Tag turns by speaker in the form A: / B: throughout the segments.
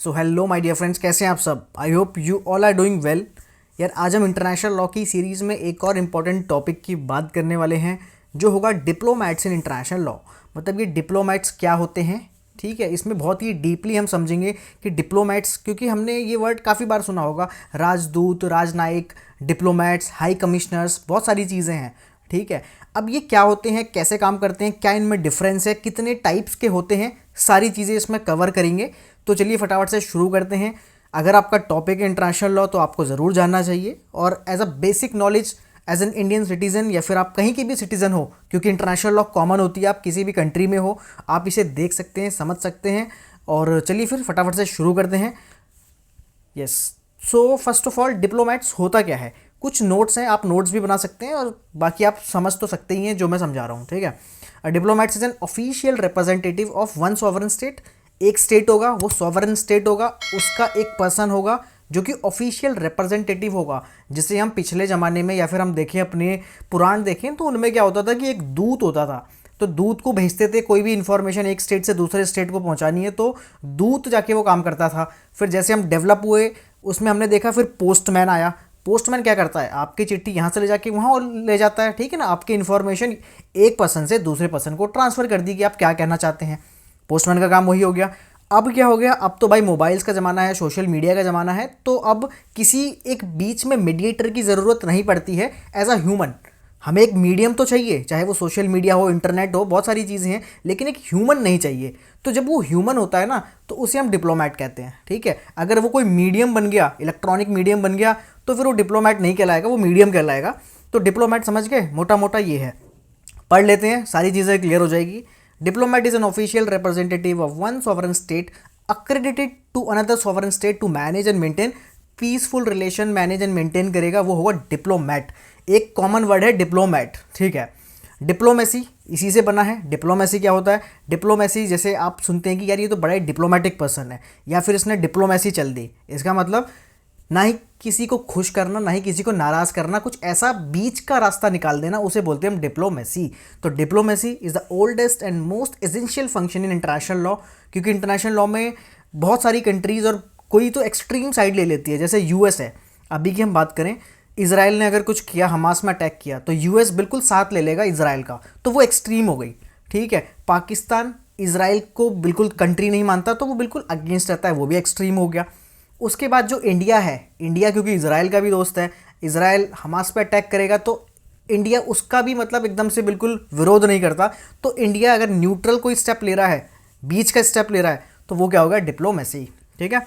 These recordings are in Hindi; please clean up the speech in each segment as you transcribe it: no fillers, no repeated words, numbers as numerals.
A: So hello my dear friends, कैसे हैं आप सब। I hope you all are doing well. यार आज हम इंटरनेशनल लॉ की सीरीज़ में एक और इम्पॉर्टेंट टॉपिक की बात करने वाले हैं, जो होगा डिप्लोमैट्स इन इंटरनेशनल लॉ। मतलब ये डिप्लोमैट्स क्या होते हैं, ठीक है। इसमें बहुत ही डीपली हम समझेंगे कि डिप्लोमैट्स, क्योंकि हमने ये वर्ड काफ़ी बार सुना होगा, राजदूत, राजनयिक, डिप्लोमैट्स, हाई कमिश्नर्स, बहुत सारी चीज़ें हैं, ठीक है। अब ये क्या होते हैं, कैसे काम करते हैं, क्या इनमें डिफरेंस है, कितने टाइप्स के होते हैं, सारी चीज़ें इसमें कवर करेंगे। तो चलिए फटाफट से शुरू करते हैं। अगर आपका टॉपिक है इंटरनेशनल लॉ तो आपको ज़रूर जानना चाहिए, और as a basic knowledge as an Indian citizen या फिर आप कहीं के भी सिटीज़न हो, क्योंकि इंटरनेशनल लॉ कॉमन होती है, आप किसी भी कंट्री में हो आप इसे देख सकते हैं, समझ सकते हैं। और चलिए फिर फटाफट से शुरू करते हैं। Yes, so first of all diplomats होता क्या है। कुछ नोट्स हैं, आप नोट्स भी बना सकते हैं, और बाकी आप समझ तो सकते ही हैं जो मैं समझा रहा हूँ, ठीक है। Diplomats is an official representative of one sovereign state. एक स्टेट होगा, वो सॉवरन स्टेट होगा, उसका एक पर्सन होगा जो कि ऑफिशियल रिप्रेजेंटेटिव होगा। जिसे हम पिछले ज़माने में या फिर हम देखें अपने पुराण देखें तो उनमें क्या होता था कि एक दूत होता था। तो दूत को भेजते थे, कोई भी इंफॉर्मेशन एक स्टेट से दूसरे स्टेट को पहुंचानी है तो दूत जाके वो काम करता था। फिर जैसे हम डेवलप हुए उसमें हमने देखा फिर पोस्टमैन आया। पोस्टमैन क्या करता है, आपकी चिट्ठी यहाँ से ले जाके वहाँ और ले जाता है, ठीक है ना। आपकी इन्फॉर्मेशन एक पर्सन से दूसरे पर्सन को ट्रांसफ़र कर दी कि आप क्या कहना चाहते हैं। पोस्टमैन का काम वही हो गया। अब क्या हो गया, अब तो भाई मोबाइल्स का ज़माना है, सोशल मीडिया का ज़माना है, तो अब किसी एक बीच में मीडिएटर की ज़रूरत नहीं पड़ती है। एज अ ह्यूमन हमें एक मीडियम तो चाहिए, चाहे वो सोशल मीडिया हो, इंटरनेट हो, बहुत सारी चीज़ें हैं, लेकिन एक ह्यूमन नहीं चाहिए। तो जब वो ह्यूमन होता है ना तो उसे हम डिप्लोमैट कहते हैं, ठीक है। अगर वो कोई मीडियम बन गया, इलेक्ट्रॉनिक मीडियम बन गया, तो फिर वो डिप्लोमैट नहीं कहलाएगा, वो मीडियम कहलाएगा। तो डिप्लोमैट समझ गए, मोटा मोटा ये है। पढ़ लेते हैं, सारी चीज़ें क्लियर हो जाएगी। Diplomat is an official representative of one sovereign state accredited to another sovereign state to manage and maintain peaceful relation. Manage and maintain करेगा, वो होगा डिप्लोमैट। एक कॉमन वर्ड है डिप्लोमैट, ठीक है। डिप्लोमेसी इसी से बना है। डिप्लोमेसी क्या होता है, डिप्लोमेसी जैसे आप सुनते हैं कि यार ये तो बड़ा ही डिप्लोमेटिक पर्सन है, या फिर इसने डिप्लोमेसी चल दी, इसका मतलब ना ही किसी को खुश करना ना ही किसी को नाराज़ करना, कुछ ऐसा बीच का रास्ता निकाल देना, उसे बोलते हैं हम डिप्लोमेसी। तो diplomacy is the oldest and most essential function in international law. क्योंकि इंटरनेशनल लॉ में बहुत सारी कंट्रीज़, और कोई तो एक्सट्रीम साइड ले लेती है, जैसे यूएस है। अभी की हम बात करें, इसराइल ने अगर कुछ किया, हमास में अटैक किया, तो यूएस बिल्कुल साथ ले लेगा इसराइल का, तो वो एक्सट्रीम हो गई, ठीक है। पाकिस्तान इसराइल को बिल्कुल कंट्री नहीं मानता, तो वो बिल्कुल अगेंस्ट रहता है, वो भी एक्सट्रीम हो गया। उसके बाद जो इंडिया है, इंडिया क्योंकि इसराइल का भी दोस्त है, इसराइल हमास पे अटैक करेगा तो इंडिया उसका भी मतलब एकदम से बिल्कुल विरोध नहीं करता। तो इंडिया अगर न्यूट्रल कोई स्टेप ले रहा है, बीच का स्टेप ले रहा है, तो वो क्या होगा, डिप्लोमेसी, ठीक है।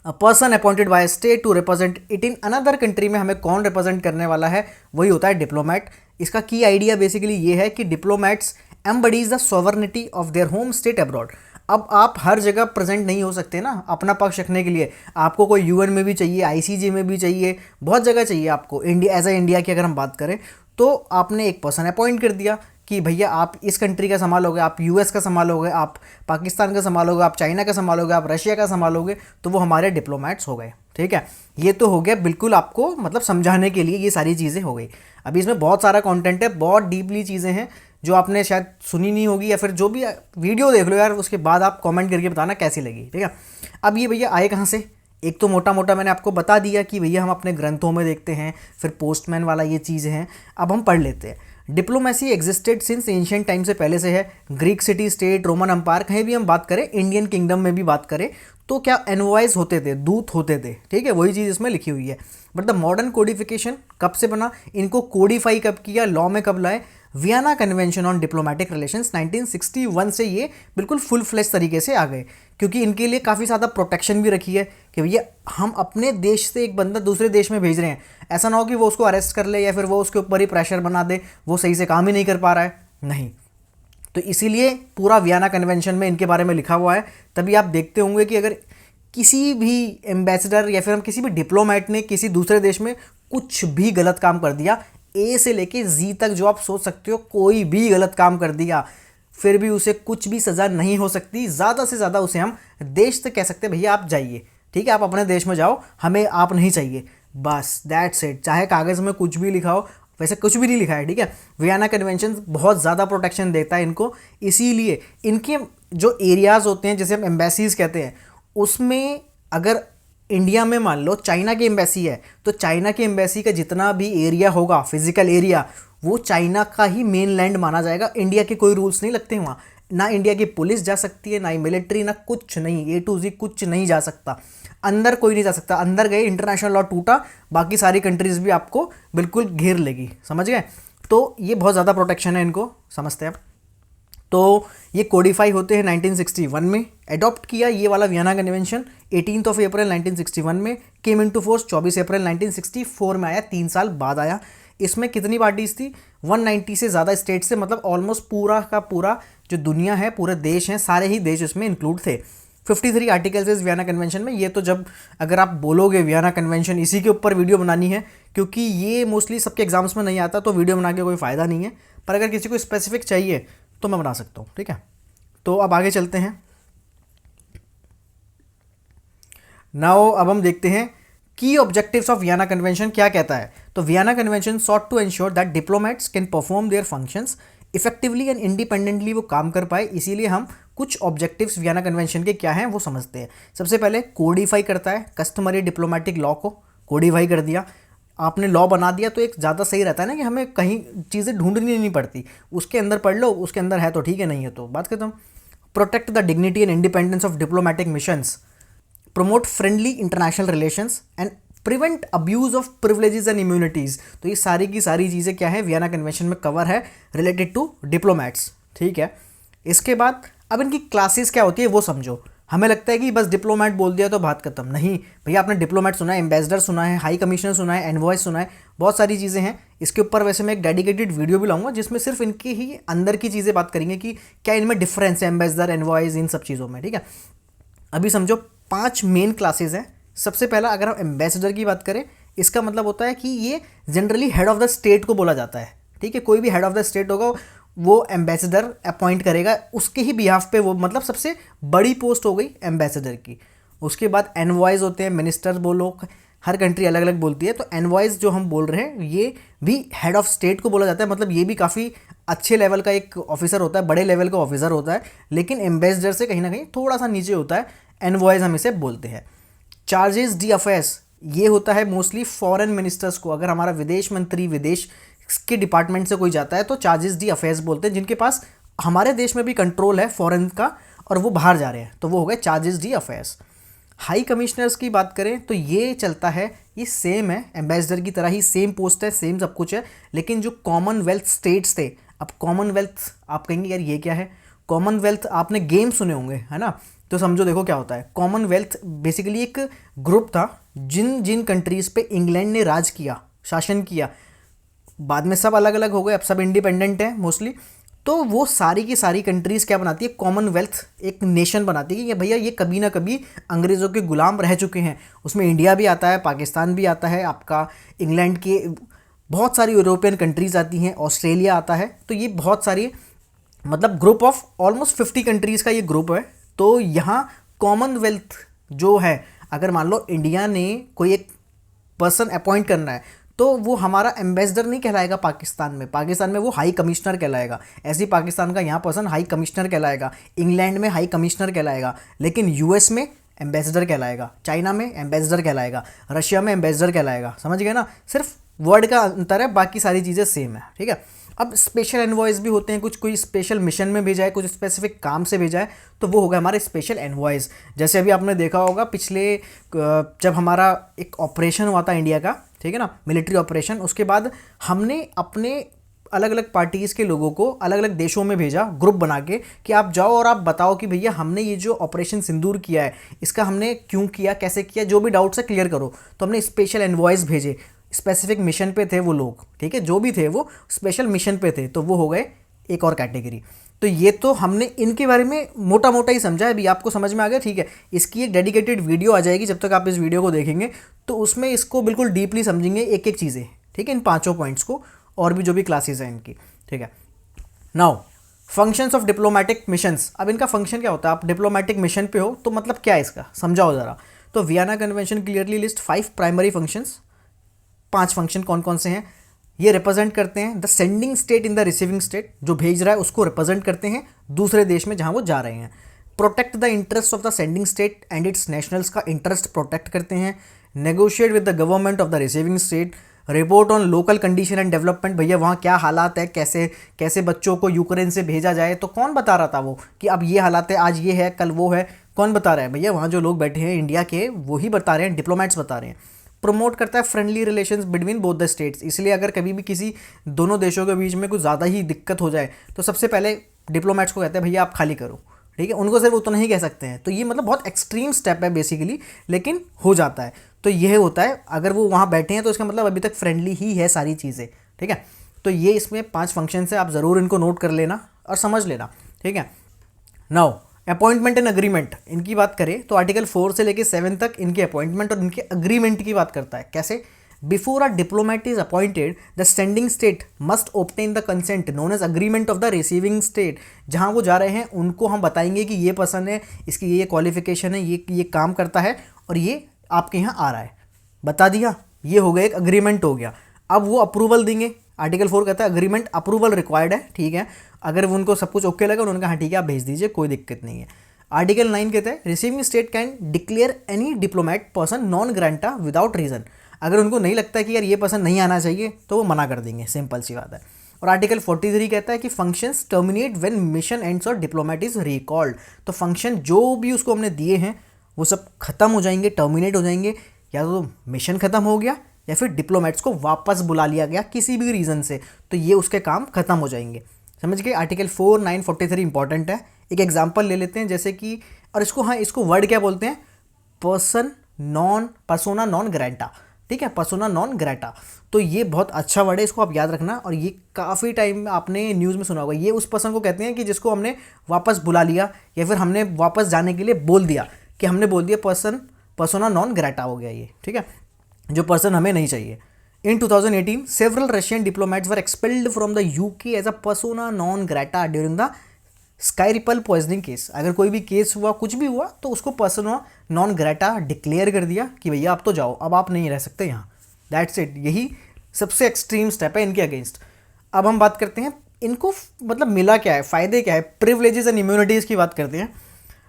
A: A person appointed by state to represent it in another country में हमें कौन रिप्रेजेंट करने वाला है, वही होता है डिप्लोमैट। इसका की आइडिया बेसिकली ये है कि diplomats embodies the sovereignty of their home state abroad. अब आप हर जगह प्रेजेंट नहीं हो सकते ना अपना पक्ष रखने के लिए, आपको कोई यूएन में भी चाहिए, आईसीजे में भी चाहिए, बहुत जगह चाहिए आपको। इंडिया एज ए इंडिया की अगर हम बात करें तो आपने एक पर्सन अपॉइंट कर दिया कि भैया आप इस कंट्री का संभालोगे, आप यूएस का संभालोगे, आप पाकिस्तान का संभालोगे, आप चाइना का संभालोगे, आप रशिया का संभालोगे, तो वो हमारे डिप्लोमैट्स हो गए, ठीक है। ये तो हो गया बिल्कुल आपको मतलब समझाने के लिए, ये सारी चीज़ें हो गई। अभी इसमें बहुत सारा कंटेंट है, बहुत डीपली चीज़ें हैं जो आपने शायद सुनी नहीं होगी, या फिर जो भी वीडियो देख लो यार, उसके बाद आप कमेंट करके बताना कैसी लगी, ठीक है। अब ये भैया आए कहाँ से, एक तो मोटा मोटा मैंने आपको बता दिया कि भैया हम अपने ग्रंथों में देखते हैं, फिर पोस्टमैन वाला ये चीज़ें हैं। अब हम पढ़ लेते हैं। Diplomacy existed since ancient time से पहले से है। Greek city state, Roman empire, कहीं भी हम बात करें, इंडियन किंगडम में भी बात करें, तो क्या एनवॉइस होते थे, दूत होते थे, ठीक है। वही चीज़ इसमें लिखी हुई है। बट द मॉडर्न कोडिफिकेशन कब से बना, इनको कोडिफाई कब किया, लॉ में कब लाए, Vienna convention on diplomatic relations 1961 से ये बिल्कुल फुल फ्लेश तरीके से आ गए। क्योंकि इनके लिए काफ़ी ज़्यादा प्रोटेक्शन भी रखी है कि भैया हम अपने देश से एक बंदा दूसरे देश में भेज रहे हैं, ऐसा ना हो कि वो उसको अरेस्ट कर ले या फिर वो उसके ऊपर ही प्रेशर बना दे, वो सही से काम ही नहीं कर पा रहा है, नहीं। तो इसीलिए पूरा वियना कन्वेंशन में इनके बारे में लिखा हुआ है। तभी आप देखते होंगे कि अगर किसी भी एम्बेसडर या फिर हम किसी भी डिप्लोमेट ने किसी दूसरे देश में कुछ भी गलत काम कर दिया, ए से लेके जी तक जो आप सोच सकते हो, कोई भी गलत काम कर दिया, फिर भी उसे कुछ भी सज़ा नहीं हो सकती। ज़्यादा से ज़्यादा उसे हम देश तक कह सकते हैं भैया आप जाइए, ठीक है, आप अपने देश में जाओ, हमें आप नहीं चाहिए, बस दैट्स इट। चाहे कागज़ में कुछ भी लिखा हो, वैसे कुछ भी नहीं लिखा है, ठीक है। वियना कन्वेंशन बहुत ज़्यादा प्रोटेक्शन देता है इनको, इसीलिए इनके जो एरियाज़ होते हैं जैसे हम एम्बेसीज कहते हैं, उसमें अगर इंडिया में मान लो चाइना की एम्बेसी है, तो चाइना की एम्बेसी का जितना भी एरिया होगा, फिजिकल एरिया, वो चाइना का ही मेन लैंड माना जाएगा। इंडिया के कोई रूल्स नहीं लगते वहाँ, ना इंडिया की पुलिस जा सकती है, ना ही मिलिट्री, ना कुछ नहीं, ए टू जी कुछ नहीं जा सकता, अंदर कोई नहीं जा सकता। अंदर गए इंटरनेशनल लॉ टूटा, बाकी सारी कंट्रीज़ भी आपको बिल्कुल घेर लेगी, समझ गए। तो ये बहुत ज़्यादा प्रोटेक्शन है, इनको समझते हैं आप। तो ये कोडिफाई होते हैं 1961 में, अडॉप्ट किया ये वाला वियना कन्वेंशन 18 अप्रैल 1961 में, केम इनटू फोर्स 24 अप्रैल 1964 में आया, 3 साल बाद आया। इसमें कितनी पार्टीज थी? 190 से ज़्यादा स्टेट से, मतलब ऑलमोस्ट पूरा का पूरा जो दुनिया है, पूरे देश हैं, सारे ही देश इसमें इंक्लूड थे। 53 आर्टिकल्स इस वियना कन्वेंशन में। ये तो जब अगर आप बोलोगे वियना कन्वेंशन, इसी के ऊपर वीडियो बनानी है, क्योंकि ये मोस्टली सबके एग्जाम्स में नहीं आता, तो वीडियो बना के कोई फ़ायदा नहीं है। पर अगर किसी को स्पेसिफिक चाहिए तो मैं बना सकता हूँ, ठीक है। तो अब आगे चलते हैं। नाउ अब हम देखते हैं की ऑब्जेक्टिव्स ऑफ वियना कन्वेंशन क्या कहता है। तो Vienna convention sought to ensure that diplomats can perform their functions effectively and independently, वो काम कर पाए। इसीलिए हम कुछ ऑब्जेक्टिव्स वियना कन्वेंशन के क्या हैं वो समझते हैं। सबसे पहले कोडिफाई करता है, कस्टमरी डिप्लोमेटिक लॉ को कोडिफाई कर दिया। आपने लॉ बना दिया तो एक ज़्यादा सही रहता है ना, कि हमें कहीं चीज़ें ढूंढनी नहीं पड़ती, उसके अंदर पढ़ लो, उसके अंदर है तो ठीक है, नहीं है तो बात खत्म। Protect the dignity and independence of diplomatic missions, promote friendly international relations and prevent abuse of privileges and immunities. तो ये सारी की सारी चीज़ें क्या है, वियना कन्वेंशन में कवर है रिलेटेड टू डिप्लोमैट्स, ठीक है। इसके बाद अब इनकी क्लासेस क्या होती है वो समझो। हमें लगता है कि बस डिप्लोमेट बोल दिया तो बात खत्म, नहीं भैया, आपने डिप्लोमेट सुना है, एम्बेसडर सुना है, हाई कमिश्नर सुना है, एनवॉयस सुना है, बहुत सारी चीज़ें हैं। इसके ऊपर वैसे मैं एक डेडिकेटेड वीडियो भी लाऊंगा जिसमें सिर्फ इनकी ही अंदर की चीज़ें बात करेंगे कि क्या इनमें डिफरेंस है, एम्बेसडर, एनवॉयस, इन सब चीज़ों में, ठीक है। अभी समझो 5 मेन क्लासेज हैं। सबसे पहला अगर हम एम्बेसडर की बात करें, इसका मतलब होता है कि ये generally head of the state को बोला जाता है, ठीक है। कोई भी हेड ऑफ द स्टेट होगा वो एम्बेसडर अपॉइंट करेगा, उसके ही बिहाफ पे वो, मतलब सबसे बड़ी पोस्ट हो गई एम्बेसडर की। उसके बाद एनवॉयस होते हैं, मिनिस्टर्स बोलो, हर कंट्री अलग अलग बोलती है। तो एनवॉयस जो हम बोल रहे हैं ये भी हेड ऑफ स्टेट को बोला जाता है, मतलब ये भी काफ़ी अच्छे लेवल का एक ऑफिसर होता है, बड़े लेवल का ऑफिसर होता है, लेकिन एम्बेसडर से कहीं ना कहीं थोड़ा सा नीचे होता है। एनवॉयस हम इसे बोलते हैं। चार्जेस डी अफेयर्स, ये होता है मोस्टली फॉरेन मिनिस्टर्स को। अगर हमारा विदेश मंत्री विदेश के डिपार्टमेंट से कोई जाता है तो चार्जेस डी अफेयर्स बोलते हैं, जिनके पास हमारे देश में भी कंट्रोल है फॉरेन का और वो बाहर जा रहे हैं, तो वो हो गए charges D affairs. High commissioners की बात करें तो ये चलता है, ये सेम है एम्बेसडर की तरह ही, सेम पोस्ट है, सेम सब कुछ है, लेकिन जो कॉमनवेल्थ स्टेट्स थे, अब कॉमनवेल्थ आप कहेंगे यार ये क्या है, कॉमनवेल्थ आपने गेम सुने होंगे, है ना। तो समझो देखो क्या होता है। कॉमनवेल्थ बेसिकली एक ग्रुप था जिन जिन कंट्रीज़ पे इंग्लैंड ने राज किया, शासन किया, बाद में सब अलग अलग हो गए, अब सब इंडिपेंडेंट है मोस्टली। तो वो सारी की सारी कंट्रीज़ क्या बनाती है, कॉमनवेल्थ एक नेशन बनाती है कि भैया ये कभी ना कभी अंग्रेज़ों के गुलाम रह चुके हैं। उसमें इंडिया भी आता है, पाकिस्तान भी आता है, आपका इंग्लैंड के बहुत सारी यूरोपियन कंट्रीज़ आती हैं, ऑस्ट्रेलिया आता है। तो ये बहुत सारी, मतलब ग्रुप ऑफ ऑलमोस्ट 50 कंट्रीज़ का ये ग्रुप है। तो यहाँ कॉमनवेल्थ जो है, अगर मान लो इंडिया ने कोई एक पर्सन अपॉइंट करना है तो वो हमारा एम्बेसडर नहीं कहलाएगा पाकिस्तान में, पाकिस्तान में वो हाई कमिश्नर कहलाएगा। ऐसे ही पाकिस्तान का यहाँ पर्सन हाई कमिश्नर कहलाएगा, इंग्लैंड में हाई कमिश्नर कहलाएगा, लेकिन यूएस में एम्बेसडर कहलाएगा, चाइना में एम्बेसडर कहलाएगा, रशिया में एम्बेसडर कहलाएगा। समझ गए ना, सिर्फ वर्ड का अंतर है, बाकी सारी चीज़ें सेम है, ठीक है। अब स्पेशल एनवॉयस भी होते हैं, कुछ कोई स्पेशल मिशन में भेजा है, कुछ स्पेसिफिक काम से भेजा है, तो वो होगा हमारे स्पेशल एनवॉयस। जैसे अभी आपने देखा होगा पिछले जब हमारा एक ऑपरेशन हुआ था इंडिया का, ठीक है ना, मिलिट्री ऑपरेशन, उसके बाद हमने अपने अलग अलग पार्टीज़ के लोगों को अलग अलग देशों में भेजा ग्रुप बना के कि आप जाओ और आप बताओ कि भैया हमने ये जो ऑपरेशन सिंदूर किया है इसका हमने क्यों किया, कैसे किया, जो भी डाउट्स है क्लियर करो। तो हमने स्पेशल एनवॉयस भेजे, स्पेसिफिक मिशन पे थे वो लोग, ठीक है, जो भी थे वो स्पेशल मिशन पे थे, तो वो हो गए एक और कैटेगरी। तो ये तो हमने इनके बारे में मोटा मोटा ही समझा है, अभी आपको समझ में आ गया, ठीक है। इसकी एक डेडिकेटेड वीडियो आ जाएगी, जब तक आप इस वीडियो को देखेंगे तो उसमें इसको बिल्कुल डीपली समझेंगे, एक एक चीज़ें, ठीक है, इन 5 पॉइंट्स को, और भी जो भी क्लासेस हैं इनकी, ठीक है। Now functions of diplomatic missions, अब इनका फंक्शन क्या होता है, आप डिप्लोमेटिक मिशन पे हो तो मतलब क्या है इसका, समझाओ ज़रा। तो Vienna convention clearly list 5 primary functions, 5 function कौन कौन से हैं। ये रिप्रेजेंट करते हैं the sending state in the receiving state, जो भेज रहा है उसको रिप्रेजेंट करते हैं दूसरे देश में जहां वो जा रहे हैं। Protect the interest of the sending state and it's nationals का इंटरेस्ट प्रोटेक्ट करते हैं, negotiate with the government of the receiving state, report on local condition and development, भैया वहाँ क्या हालात है, कैसे कैसे बच्चों को यूक्रेन से भेजा जाए, तो कौन बता रहा था वो कि अब ये हालात है, आज ये है, कल वो है, कौन बता रहा है? भैया वहाँ जो लोग बैठे हैं इंडिया के, वही बता रहे हैं, डिप्लोमेट्स बता रहे हैं। प्रमोट करता है friendly relations between both the states, इसलिए अगर कभी भी किसी दोनों देशों के बीच में कुछ ज़्यादा ही दिक्कत हो जाए तो सबसे पहले डिप्लोमेट्स को कहते हैं भैया आप खाली करो, ठीक है, उनको सिर्फ उतना ही कह सकते हैं। तो ये मतलब बहुत एक्सट्रीम स्टेप है बेसिकली, लेकिन हो जाता है। तो यह होता है, अगर वो वहाँ बैठे हैं तो इसका मतलब अभी तक फ्रेंडली ही है सारी चीज़ें, ठीक है। तो ये इसमें 5 फंक्शन है, आप ज़रूर इनको नोट कर लेना और समझ लेना, ठीक है। नाउ अपॉइंटमेंट एंड अग्रीमेंट, इनकी बात करें तो आर्टिकल 4 से लेकर 7 तक इनके अपॉइंटमेंट और इनके अग्रीमेंट की बात करता है। कैसे? Before a diplomat is appointed the standing state must obtain the consent known as agreement of the receiving state. जहां वो जा रहे हैं उनको हम बताएंगे कि ये पसंद है, इसकी ये क्वालिफिकेशन है, ये काम करता है और ये आपके यहाँ आ रहा है, बता दिया, ये हो गया, एक अग्रीमेंट हो गया। अब वो अप्रूवल देंगे। आर्टिकल 4 कहता है अग्रीमेंट अप्रूवल रिक्वायर्ड है, ठीक है। अगर उनको सब कुछ ओके लगा उन्होंने कहा हाँ ठीक है आप भेज दीजिए, कोई दिक्कत नहीं है। आर्टिकल 9 कहता है receiving state can declare any diplomat person non grata without reason. अगर उनको नहीं लगता कि यार ये पर्सन नहीं आना चाहिए तो वो मना कर देंगे, सिंपल सी बात है। और आर्टिकल 43 कहता है कि functions terminate when mission ends और डिप्लोमेट इज रिकॉल्ड। तो फंक्शन जो भी उसको हमने दिए हैं वो सब खत्म हो जाएंगे, टर्मिनेट हो जाएंगे, या तो मिशन खत्म हो गया या फिर डिप्लोमेट्स को वापस बुला लिया गया किसी भी रीज़न से, तो ये उसके काम खत्म हो जाएंगे। समझ गए? आर्टिकल 4, 9, 43 इंपॉर्टेंट है। एक एग्जांपल ले लेते हैं, जैसे कि, और इसको वर्ड क्या बोलते हैं? पर्सोना नॉन ग्रेटा, ठीक है, पर्सोना नॉन ग्रेटा। तो ये बहुत अच्छा वर्ड है, इसको आप याद रखना। और ये काफ़ी टाइम आपने न्यूज़ में सुना होगा। ये उस पर्सन को कहते हैं कि जिसको हमने वापस बुला लिया या फिर हमने वापस जाने के लिए बोल दिया, कि हमने बोल दिया पर्सोना नॉन ग्रेटा हो गया ये, ठीक है, जो पर्सन हमें नहीं चाहिए। In 2018, several Russian diplomats were expelled from the UK as a persona non grata during the Skripal poisoning case। अगर कोई भी केस हुआ, कुछ भी हुआ, तो उसको पर्सोना नॉन ग्रेटा डिक्लेयर कर दिया कि भैया आप तो जाओ, अब आप नहीं रह सकते यहाँ। दैट्स इट, यही सबसे एक्सट्रीम स्टेप है इनके अगेंस्ट। अब हम बात करते हैं इनको मतलब मिला क्या है, फ़ायदे क्या है, प्रिविलेजेस एंड इम्यूनिटीज़ की बात करते हैं।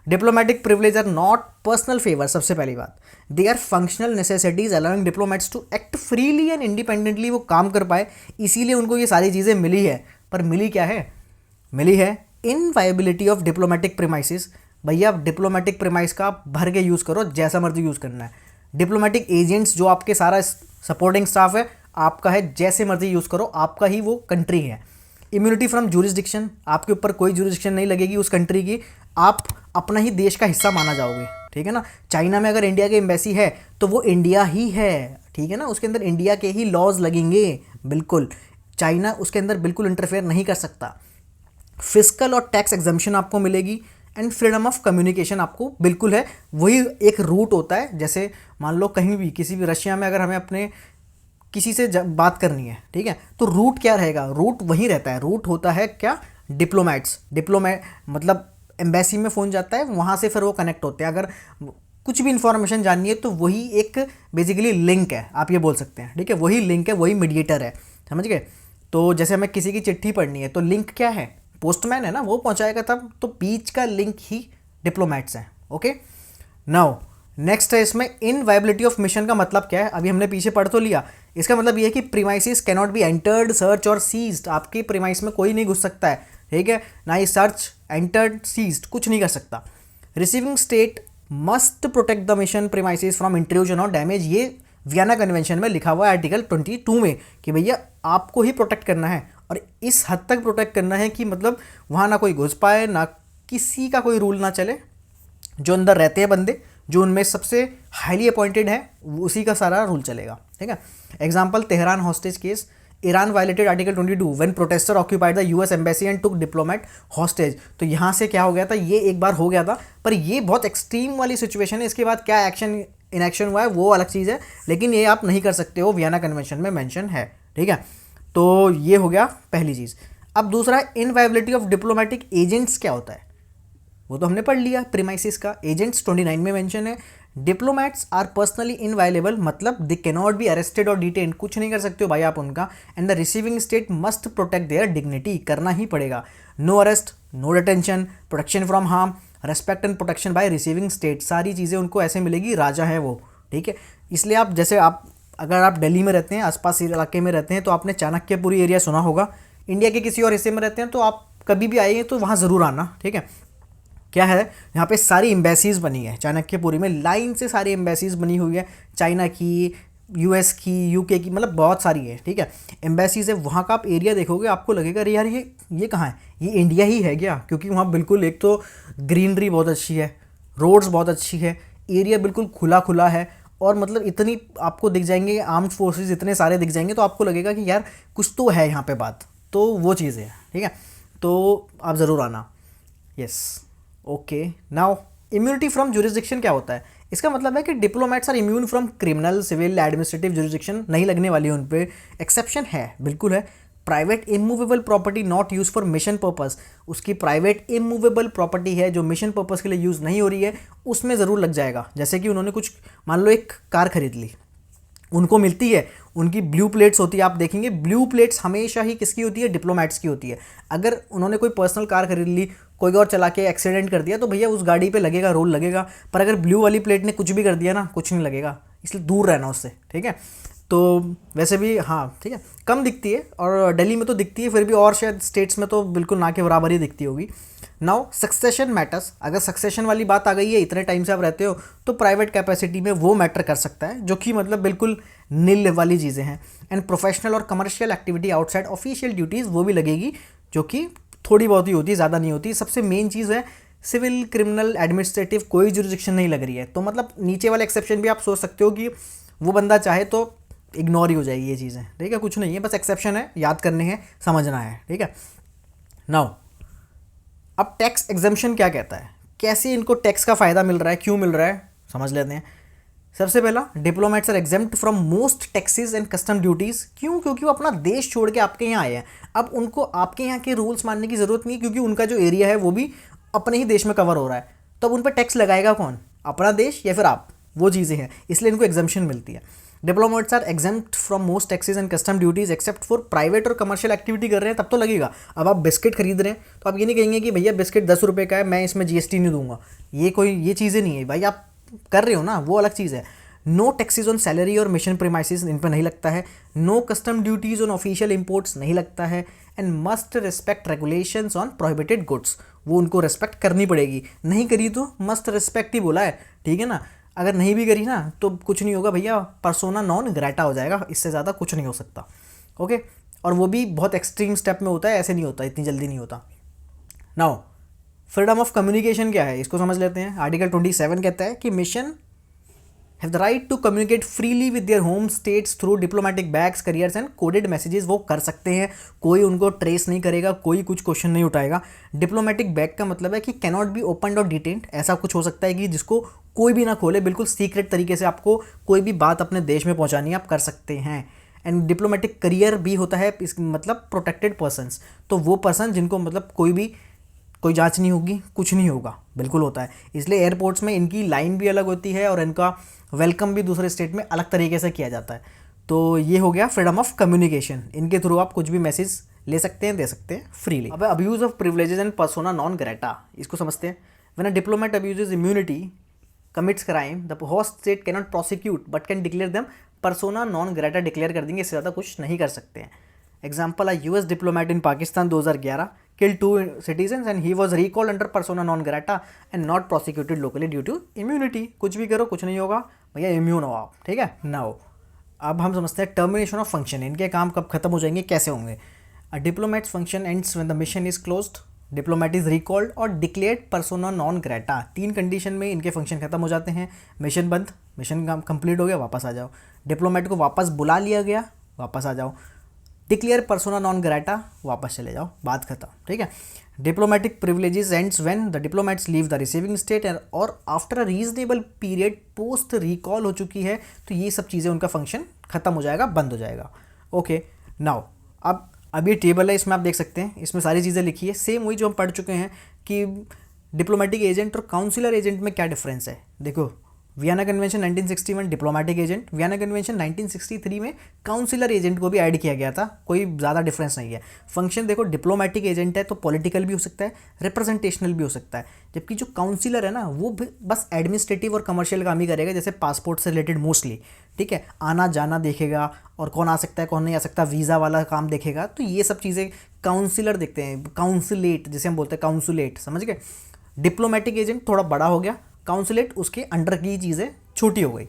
A: Diplomatic privilege are not personal favour, सबसे पहली बात, they are functional necessities allowing diplomats to act freely and independently, वो काम कर पाए, इसीलिए उनको ये सारी चीज़ें मिली है। पर मिली क्या है? मिली है इनवायबिलिटी ऑफ डिप्लोमेटिक प्रीमाइसिस। भैया डिप्लोमेटिक प्रीमाइस का आप भर के यूज़ करो, जैसा मर्जी यूज़ करना है। डिप्लोमेटिक एजेंट्स जो आपके सारा सपोर्टिंग स्टाफ है आपका है, जैसे मर्जी यूज़ करो, आपका ही वो कंट्री है। इम्यूनिटी फ्रॉम जुरिस्डिक्शन, आपके ऊपर कोई जुरिस्डिक्शन नहीं लगेगी उस कंट्री की, आप अपना ही देश का हिस्सा माना जाओगे, ठीक है ना। चाइना में अगर इंडिया की एम्बेसी है तो वो इंडिया ही है, ठीक है ना, उसके अंदर इंडिया के ही लॉज लगेंगे, बिल्कुल। चाइना उसके अंदर बिल्कुल इंटरफेयर नहीं कर सकता। फिस्कल और टैक्स एग्जम्पशन आपको मिलेगी एंड फ्रीडम ऑफ कम्युनिकेशन आपको बिल्कुल है। वही एक रूट होता है, जैसे मान लो कहीं भी किसी भी रशिया में अगर हमें अपने किसी से बात करनी है, ठीक है, तो रूट क्या रहेगा? रूट वहीं रहता है। रूट होता है क्या? डिप्लोमेट मतलब एम्बेसी में फ़ोन जाता है, वहाँ से फिर वो कनेक्ट होते हैं। अगर कुछ भी इंफॉर्मेशन जाननी है तो वही एक बेसिकली लिंक है, आप ये बोल सकते हैं, ठीक है, वही लिंक है, वही मीडिएटर है, समझ गए। तो जैसे हमें किसी की चिट्ठी पढ़नी है तो लिंक क्या है? पोस्टमैन है ना, वो पहुँचाएगा तब, तो बीच का लिंक ही डिप्लोमेट्स हैं। ओके, नाउ नेक्स्ट है इसमें इनवायबिलिटी ऑफ मिशन का मतलब क्या है? अभी हमने पीछे पढ़ तो लिया। इसका मतलब ये है कि premises can not be entered, search और सीज्ड। आपके प्रीमाइस में कोई नहीं घुस सकता है, ठीक है, ना ही सर्च, एंटर्ड, सीज्ड, कुछ नहीं कर सकता। Receiving state must protect the mission premises from intrusion और डैमेज। ये वियना कन्वेंशन में लिखा हुआ है आर्टिकल 22 में कि भैया आपको ही प्रोटेक्ट करना है, और इस हद तक प्रोटेक्ट करना है कि मतलब वहाँ ना कोई घुस पाए, ना किसी का कोई रूल ना चले। जो अंदर रहते हैं बंदे, जो उनमें सबसे हाईली अपॉइंटेड है, उसी का सारा रूल चलेगा, ठीक है। Example Tehran hostage case, Iran violated article 22 when protester occupied the US embassy and took diplomat hostage. तो यहाँ से क्या हो गया था? ये एक बार हो गया था, पर ये बहुत एक्सट्रीम वाली सिचुएशन है। इसके बाद क्या एक्शन इनएक्शन हुआ है वो अलग चीज़ है, लेकिन ये आप नहीं कर सकते हो, वियना कन्वेंशन में मेंशन है, ठीक है। तो ये हो गया पहली चीज़। अब दूसरा, इनवायबिलिटी ऑफ डिप्लोमेटिक एजेंट्स क्या होता है? वो तो हमने पढ़ लिया, प्रीमाइसिस का। एजेंट्स 29 में मेंशन है। डिप्लोमेट्स आर पर्सनली इनवायलेबल, मतलब they can not be arrested और डिटेन, कुछ नहीं कर सकते हो भाई आप उनका। And the receiving state must protect their dignity, करना ही पड़ेगा। No arrest, no detention, protection from harm, respect and protection by receiving state, सारी चीज़ें उनको ऐसे मिलेगी, राजा है वो, ठीक है। इसलिए आप जैसे आप अगर आप दिल्ली में रहते हैं, आसपास इलाके में रहते हैं, तो आपने चाणक्यपुरी एरिया सुना होगा। इंडिया के किसी और हिस्से में रहते हैं तो आप कभी भी आइए तो वहाँ ज़रूर आना, ठीक है। क्या है, यहाँ पे सारी एम्बेसीज़ बनी है चाणक्यपुरी में, लाइन से सारी एम्बेसीज़ बनी हुई है, चाइना की, यूएस की, यूके की, मतलब बहुत सारी है, ठीक है। एम्बेसीज़ है, वहाँ का आप एरिया देखोगे आपको लगेगा अरे यार ये कहाँ है, ये इंडिया ही है क्या, क्योंकि वहाँ बिल्कुल एक तो ग्रीनरी बहुत अच्छी है, रोड्स बहुत अच्छी है, एरिया बिल्कुल खुला खुला है, और मतलब इतनी आपको दिख जाएंगे आर्म्ड फोर्सेस, इतने सारे दिख जाएंगे, तो आपको लगेगा कि यार कुछ तो है यहाँ पे बात, तो वो चीज़ें हैं, ठीक है। तो आप ज़रूर आना। Yes, okay. Now immunity from jurisdiction क्या होता है? इसका मतलब है कि diplomats are immune from criminal, civil, administrative jurisdiction, नहीं लगने वाली है उन पे। एक्सेप्शन है, बिल्कुल है। Private immovable property not use for mission purpose, उसकी प्राइवेट इमूवेबल प्रॉपर्टी है जो मिशन पर्पस के लिए यूज़ नहीं हो रही है, उसमें ज़रूर लग जाएगा। जैसे कि उन्होंने कुछ, मान लो एक कार खरीद ली, उनको मिलती है, उनकी ब्लू प्लेट्स होती है, आप देखेंगे ब्लू प्लेट्स हमेशा ही किसकी होती है, डिप्लोमेट्स की होती है। अगर उन्होंने कोई पर्सनल कार खरीद ली, कोई और चला के एक्सीडेंट कर दिया, तो भैया उस गाड़ी पे लगेगा, रोल लगेगा। पर अगर ब्लू वाली प्लेट ने कुछ भी कर दिया ना, कुछ नहीं लगेगा, इसलिए दूर रहना उससे, ठीक है। तो वैसे भी हाँ, ठीक है, कम दिखती है, और दिल्ली में तो दिखती है, फिर भी और शायद स्टेट्स में तो बिल्कुल ना के बराबर ही दिखती होगी। नाउ सक्सेशन मैटर्स, अगर सक्सेशन वाली बात आ गई है, इतने टाइम से आप रहते हो, तो प्राइवेट कैपेसिटी में वो मैटर कर सकता है, जो कि मतलब बिल्कुल नील वाली चीज़ें हैं। एंड प्रोफेशनल और commercial activity outside official duties, वो भी लगेगी, जो कि थोड़ी बहुत ही होती है, ज़्यादा नहीं होती। सबसे मेन चीज़ है सिविल, क्रिमिनल, एडमिनिस्ट्रेटिव, कोई जुरिसडिक्शन नहीं लग रही है, तो मतलब नीचे वाला एक्सेप्शन भी आप सोच सकते हो कि वो बंदा चाहे तो इग्नोर ही हो जाएगी ये चीज़ें, ठीक है। कुछ नहीं है, बस एक्सेप्शन है, याद करने हैं, समझना है, ठीक है। नाउ अब टैक्स एग्जम्पशन क्या कहता है, कैसे इनको टैक्स का फ़ायदा मिल रहा है, क्यों मिल रहा है, समझ लेते हैं। सबसे पहला, diplomats are exempt from most taxes and custom duties. क्यों? क्योंकि वो अपना देश छोड़ के आपके यहाँ आए हैं। अब उनको आपके यहाँ के रूल्स मानने की ज़रूरत नहीं है, क्योंकि उनका जो एरिया है वो भी अपने ही देश में कवर हो रहा है। तो अब उन पर टैक्स लगाएगा कौन, अपना देश या फिर आप, वो चीज़ें हैं, इसलिए इनको एग्जम्पशन मिलती है। Diplomats are exempt from most taxes and custom duties except for private और कमर्शियल एक्टिविटी कर रहे हैं तब तो लगेगा। अब आप बिस्किट खरीद रहे हैं तो आप ये नहीं कहेंगे कि भैया बिस्किट 10 रुपये का है, मैं इसमें जीएसटी नहीं दूंगा, ये चीज़ें नहीं है भाई, आप कर रहे हो ना, वो अलग चीज़ है। नो टैक्सेस ऑन सैलरी और मिशन प्रीमाइसिस, इन पर नहीं लगता है। No custom duties on official imports, नहीं लगता है। And must respect regulations on prohibited goods, वो उनको रिस्पेक्ट करनी पड़ेगी, नहीं करी तो मस्ट रिस्पेक्ट ही बोला है, ठीक है ना। अगर नहीं भी करी ना तो कुछ नहीं होगा भैया, पर्सोना नॉन ग्रेटा हो जाएगा, इससे ज़्यादा कुछ नहीं हो सकता, ओके। और वो भी बहुत एक्सट्रीम स्टेप में होता है, ऐसे नहीं होता, इतनी जल्दी नहीं होता। नाउ फ्रीडम ऑफ कम्युनिकेशन क्या है, इसको समझ लेते हैं। आर्टिकल 27 कहता है कि mission have the right to communicate freely with their home states through diplomatic bags, couriers and coded messages, वो कर सकते हैं, कोई उनको ट्रेस नहीं करेगा, कोई कुछ क्वेश्चन नहीं उठाएगा। डिप्लोमेटिक बैग का मतलब है कि कैनॉट बी ओपन और डिटेन्ड, ऐसा कुछ हो सकता है कि जिसको कोई भी ना खोले, बिल्कुल सीक्रेट तरीके से आपको कोई भी बात अपने देश में पहुंचानी है, आप कर सकते हैं। एंड डिप्लोमेटिक करियर भी होता है, इस मतलब प्रोटेक्टेड पर्सनस, तो वो पर्सन जिनको मतलब कोई जांच नहीं होगी, कुछ नहीं होगा, बिल्कुल होता है। इसलिए एयरपोर्ट्स में इनकी लाइन भी अलग होती है और इनका वेलकम भी दूसरे स्टेट में अलग तरीके से किया जाता है। तो ये हो गया फ्रीडम ऑफ कम्युनिकेशन, इनके थ्रू आप कुछ भी मैसेज ले सकते हैं, दे सकते हैं फ्रीली। अब abuse of privileges and persona non Greta, इसको समझते हैं। When a diplomat abuses immunity, commits crime, the host state can not prosecute but can declare them persona non Greta, declare कर देंगे, इससे ज़्यादा कुछ नहीं कर सकते हैं। Example, a US diplomat in Pakistan 2011 killed 2 citizens and he was recalled under persona non grata and not prosecuted locally due to immunity। कुछ भी करो कुछ नहीं होगा भैया, इम्यून हो आप, ठीक है। नाउ अब हम समझते हैं टर्मिनेशन ऑफ फंक्शन, इनके काम कब खत्म हो जाएंगे, कैसे होंगे। A diplomats function ends when the mission is closed, diplomat is recalled और declared persona non grata, 3 condition में इनके फंक्शन खत्म हो जाते हैं। मिशन बंद, मिशन काम कंप्लीट हो गया, वापस आ जाओ। डिप्लोमेट को वापस बुला लिया गया, वापस आ जाओ। डिक्लेयर पर्सोना नॉन ग्रेटा, वापस चले जाओ, बात खत्म, ठीक है। Diplomatic privileges ends when the diplomats leave the receiving state और after a reasonable period post recall हो चुकी है, तो ये सब चीज़ें उनका फंक्शन खत्म हो जाएगा, बंद हो जाएगा, ओके। नाउ अब ये टेबल है, इसमें आप देख सकते हैं, इसमें सारी चीज़ें लिखी है, सेम वही जो हम पढ़ चुके हैं कि डिप्लोमेटिक एजेंट और काउंसिलर एजेंट में क्या डिफरेंस है। देखो Vienna convention 1961 diplomatic agent, Vienna convention 1963 में काउंसिलर एजेंट को भी ऐड किया गया था, कोई ज़्यादा डिफरेंस नहीं है। फंक्शन देखो डिप्लोमेटिक एजेंट है तो पॉलिटिकल भी हो सकता है, रिप्रेजेंटेशनल भी हो सकता है, जबकि जो काउंसिलर है ना वो भी बस एडमिनिस्ट्रेटिव और कमर्शियल काम ही करेगा, जैसे पासपोर्ट से रिलेटेड मोस्टली, ठीक है, आना जाना देखेगा और कौन आ सकता है कौन नहीं आ सकता, वीज़ा वाला काम देखेगा, तो ये सब चीज़ें काउंसिलर देखते हैं, काउंसिलेट जिसे हम बोलते हैं, काउंसिलेट, समझ गए। डिप्लोमेटिक एजेंट थोड़ा बड़ा हो गया, काउंसिलेट उसके अंडर की चीज़ें छोटी हो गई।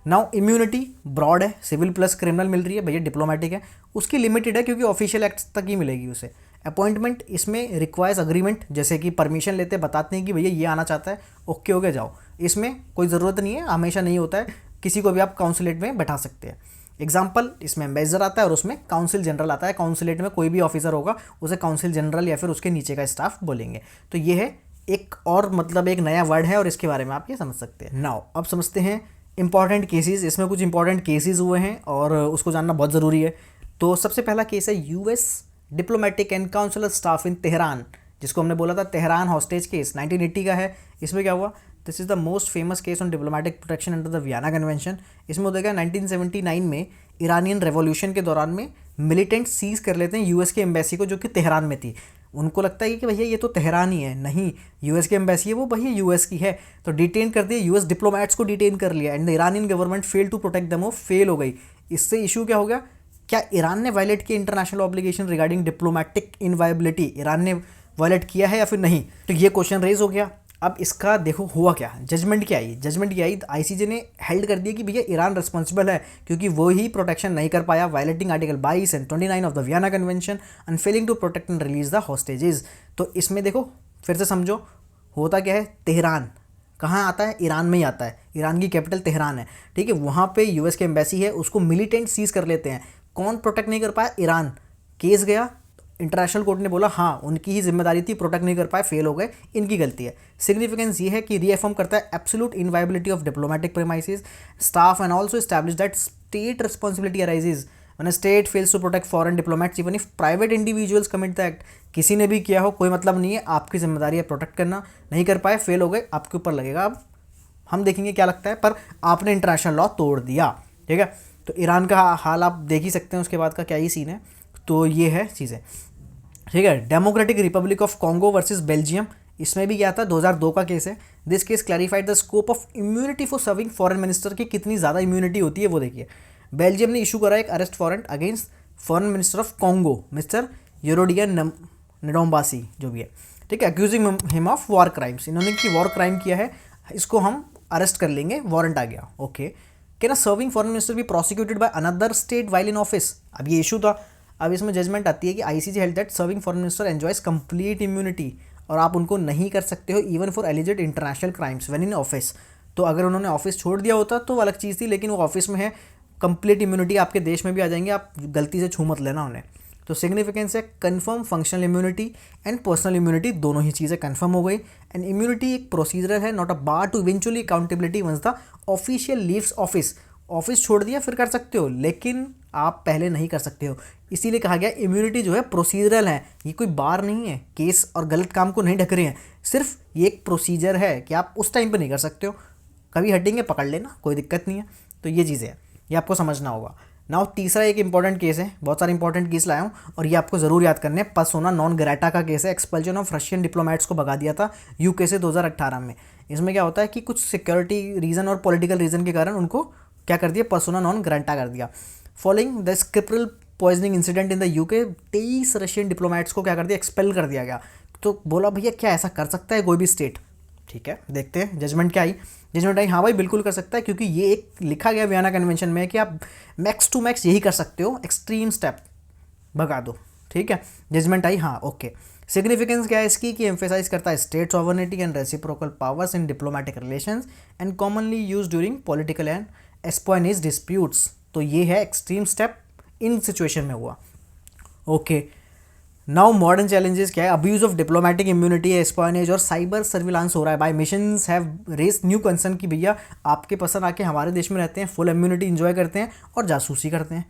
A: नाउ इम्यूनिटी ब्रॉड है, सिविल प्लस क्रिमिनल मिल रही है, भैया डिप्लोमेटिक है, उसकी लिमिटेड है क्योंकि ऑफिशियल एक्ट्स तक ही मिलेगी उसे। अपॉइंटमेंट इसमें रिक्वायर्स अग्रीमेंट, जैसे कि परमिशन लेते बताते हैं कि भैया ये आना चाहता है, ओके हो गया जाओ, इसमें कोई ज़रूरत नहीं है, हमेशा नहीं होता है, किसी को भी आप काउंसिलेट में बैठा सकते हैं। एग्जाम्पल इसमें एम्बेसडर आता है और उसमें काउंसिल जनरल आता है, काउंसिलेट में कोई भी ऑफिसर होगा उसे काउंसिल जनरल या फिर उसके नीचे का स्टाफ बोलेंगे। तो ये है एक और मतलब एक नया वर्ड है और इसके बारे में आप ये समझ सकते हैं। नाउ अब समझते हैं इंपॉर्टेंट केसेस, इसमें कुछ इंपॉर्टेंट केसेस हुए हैं और उसको जानना बहुत ज़रूरी है। तो सबसे पहला केस है US diplomatic and consular staff in Tehran, जिसको हमने बोला था तेहरान हॉस्टेज केस 1980 का है। इसमें क्या हुआ, this is the most famous case on diplomatic protection under the Vienna convention. इसमें होता है 1979 में ईरानियन रेवोल्यूशन के दौरान में मिलिटेंट सीज कर लेते हैं यूएस के एम्बेसी को, जो कि तेहरान में थी। उनको लगता है कि भैया ये तो तेहरान ही है, नहीं यूएस की एम्बेसी है वो भैया यूएस की है, तो डिटेन कर दिया, यूएस डिप्लोमेट्स को डिटेन कर लिया and the Iranian government fail to protect them, वो फेल हो गई। इससे इशू क्या हो गया, क्या ईरान ने वायलेट किया international obligation regarding diplomatic inviolability, Iran ने वायलेट किया है या फिर नहीं, तो ये क्वेश्चन रेज हो गया। अब इसका देखो हुआ क्या, जजमेंट क्या आई, जजमेंट क्या आई, आईसीजे ने हेल्ड कर दिया कि भैया ईरान रिस्पॉन्सिबल है क्योंकि वो ही प्रोटेक्शन नहीं कर पाया, violating article 22 and 29 of the Vienna convention and failing to protect and release the hostages. तो इसमें देखो फिर से समझो होता क्या है, तेहरान कहाँ आता है, ईरान में ही आता है, ईरान की कैपिटल तेहरान है, ठीक है, वहाँ पे यूएस की एम्बेसी है, उसको मिलिटेंट सीज कर लेते हैं। कौन प्रोटेक्ट नहीं कर पाया, ईरान। केस गया, इंटरनेशनल कोर्ट ने बोला हाँ उनकी ही जिम्मेदारी थी, प्रोटेक्ट नहीं कर पाए, फेल हो गए, इनकी गलती है। सिग्निफिकेंस ये है कि रीअफर्म करता है absolute inviolability of diplomatic premises staff and also establish that state responsibility arises when state fails to protect foreign diplomats even if private individuals commit the act. किसी ने भी किया हो कोई मतलब नहीं है, आपकी जिम्मेदारी है प्रोटेक्ट करना, नहीं कर पाए, फेल हो गए, आपके ऊपर लगेगा। अब हम देखेंगे क्या लगता है, पर आपने इंटरनेशनल लॉ तोड़ दिया, ठीक है। तो ईरान का हाल आप देख ही सकते हैं, उसके बाद का क्या ही सीन है। तो ये है चीज़ें, ठीक है। Democratic Republic of Congo versus Belgium, इसमें भी क्या था, 2002 का केस है। This case clarified the scope of immunity for serving foreign minister की कितनी ज़्यादा इम्यूनिटी होती है वो देखिए। बेल्जियम ने इशू करा एक arrest warrant against foreign minister of Congo mister Yerodia Ndombasi जो भी है, ठीक है, accusing him of war crimes. इन्होंने की वॉर क्राइम किया है, इसको हम अरेस्ट कर लेंगे, वारंट आ गया, okay. Can a serving foreign minister be prosecuted by another state while in office, अब ये इशू था। अब इसमें जजमेंट आती है कि ICJ held that serving foreign minister enjoys complete immunity और आप उनको नहीं कर सकते हो even for alleged international crimes when in office. तो अगर उन्होंने ऑफिस छोड़ दिया होता तो अलग चीज़ थी, लेकिन वो ऑफिस में है, कंप्लीट इम्यूनिटी आपके देश में भी आ जाएंगे, आप गलती से छू मत लेना उन्हें। तो सिग्निफिकेंस है confirm functional immunity and personal immunity, दोनों ही चीज़ें कन्फर्म हो गई। एंड इम्यूनिटी एक प्रोसीजर है, not a bar to eventually accountability once the official leaves office. Office छोड़ दिया फिर कर सकते हो, लेकिन आप पहले नहीं कर सकते हो, इसीलिए कहा गया इम्यूनिटी जो है प्रोसीजरल है, ये कोई बार नहीं है, केस और गलत काम को नहीं ढक रहे हैं, सिर्फ ये एक प्रोसीजर है कि आप उस टाइम पे नहीं कर सकते हो, कभी हटेंगे पकड़ लेना, कोई दिक्कत नहीं है। तो ये चीज़ें हैं, ये आपको समझना होगा। नाउ तीसरा एक इंपॉर्टेंट केस है, बहुत सारे इंपॉर्टेंट केस लाया हूँ और ये आपको ज़रूर याद करने हैं। पर्सोना नॉन ग्रेटा का केस है, एक्सपल्जन ऑफ रशियन डिप्लोमेट्स को भगा दिया था यूके से 2018 में। इसमें क्या होता है कि कुछ सिक्योरिटी रीज़न और पॉलिटिकल रीज़न के कारण उनको क्या कर दिया, पर्सोना नॉन ग्रेटा कर दिया। Following the Skripal poisoning incident in the UK 23 Russian diplomats को क्या कर दिया, एक्सपेल कर दिया गया। तो बोला भैया क्या ऐसा कर सकता है कोई भी स्टेट, ठीक है, देखते हैं जजमेंट क्या आई। जजमेंट आई हाँ भाई बिल्कुल कर सकता है, क्योंकि ये एक लिखा गया वियना कन्वेंशन में कि आप मैक्स टू मैक्स यही कर सकते हो, एक्सट्रीम स्टेप भगा दो, ठीक है। जजमेंट आई हाँ, ओके। सिग्निफिकेंस क्या है इसकी कि एम्फेसाइज करता है state sovereignty and reciprocal powers in diplomatic relations and commonly use during political and espionage disputes. तो ये है एक्सट्रीम स्टेप इन सिचुएशन में हुआ, ओके। नाउ मॉडर्न चैलेंजेस क्या है, abuse of diplomatic immunity, espionage और साइबर सर्विलांस हो रहा है by missions have raise new concern कि भैया आपके पसंद आके हमारे देश में रहते हैं, फुल इम्यूनिटी इंजॉय करते हैं और जासूसी करते हैं।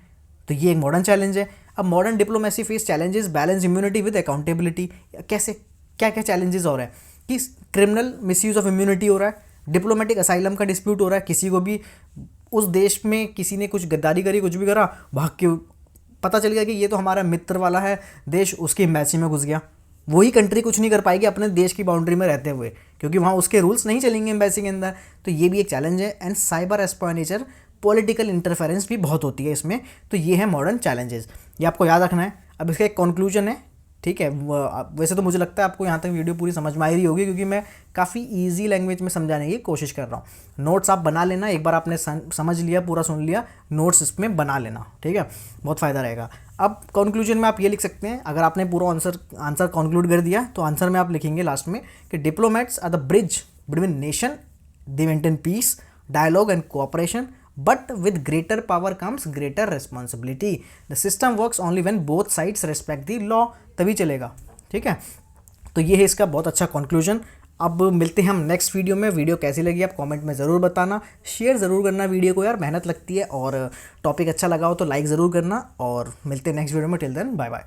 A: तो ये एक मॉडर्न चैलेंज है। अब modern diplomacy face challenges, balance immunity with accountability. कैसे, क्या क्या चैलेंजेस हो रहे हैं कि क्रिमिनल मिसयूज ऑफ इम्यूनिटी हो रहा है, डिप्लोमेटिक असाइलम का डिस्प्यूट हो रहा है, किसी को भी उस देश में किसी ने कुछ गद्दारी करी, कुछ भी करा, भाग के पता चल गया कि ये तो हमारा मित्र वाला है देश, उसकी एम्बेसी में घुस गया, वही कंट्री कुछ नहीं कर पाएगी अपने देश की बाउंड्री में रहते हुए, क्योंकि वहाँ उसके रूल्स नहीं चलेंगे एम्बेसी के अंदर। तो ये भी एक चैलेंज है। एंड साइबर एस्पायनेचर, पॉलिटिकल इंटरफेरेंस भी बहुत होती है इसमें। तो ये है मॉडर्न चैलेंजेस, ये आपको याद रखना है। अब इसका एक कंक्लूजन है, ठीक है। वैसे तो मुझे लगता है आपको यहाँ तक वीडियो पूरी समझ में आ रही होगी, क्योंकि मैं काफ़ी इजी लैंग्वेज में समझाने की कोशिश कर रहा हूँ। नोट्स आप बना लेना, एक बार आपने समझ लिया, पूरा सुन लिया, नोट्स इसमें बना लेना, ठीक है, बहुत फ़ायदा रहेगा। अब कंक्लूजन में आप ये लिख सकते हैं, अगर आपने पूरा आंसर कंक्लूड कर दिया तो आंसर में आप लिखेंगे लास्ट में कि diplomats are the bridge between nation, they maintain peace, dialogue and cooperation, but with greater power comes greater responsibility. The system works only when both sides respect the law, तभी चलेगा, ठीक है। तो ये है इसका बहुत अच्छा कंक्लूजन। अब मिलते हैं हम नेक्स्ट वीडियो में। वीडियो कैसी लगी आप कमेंट में ज़रूर बताना, शेयर ज़रूर करना वीडियो को, यार मेहनत लगती है, और टॉपिक अच्छा लगा हो तो लाइक ज़रूर करना, और मिलते हैं नेक्स्ट वीडियो में। Till then bye bye.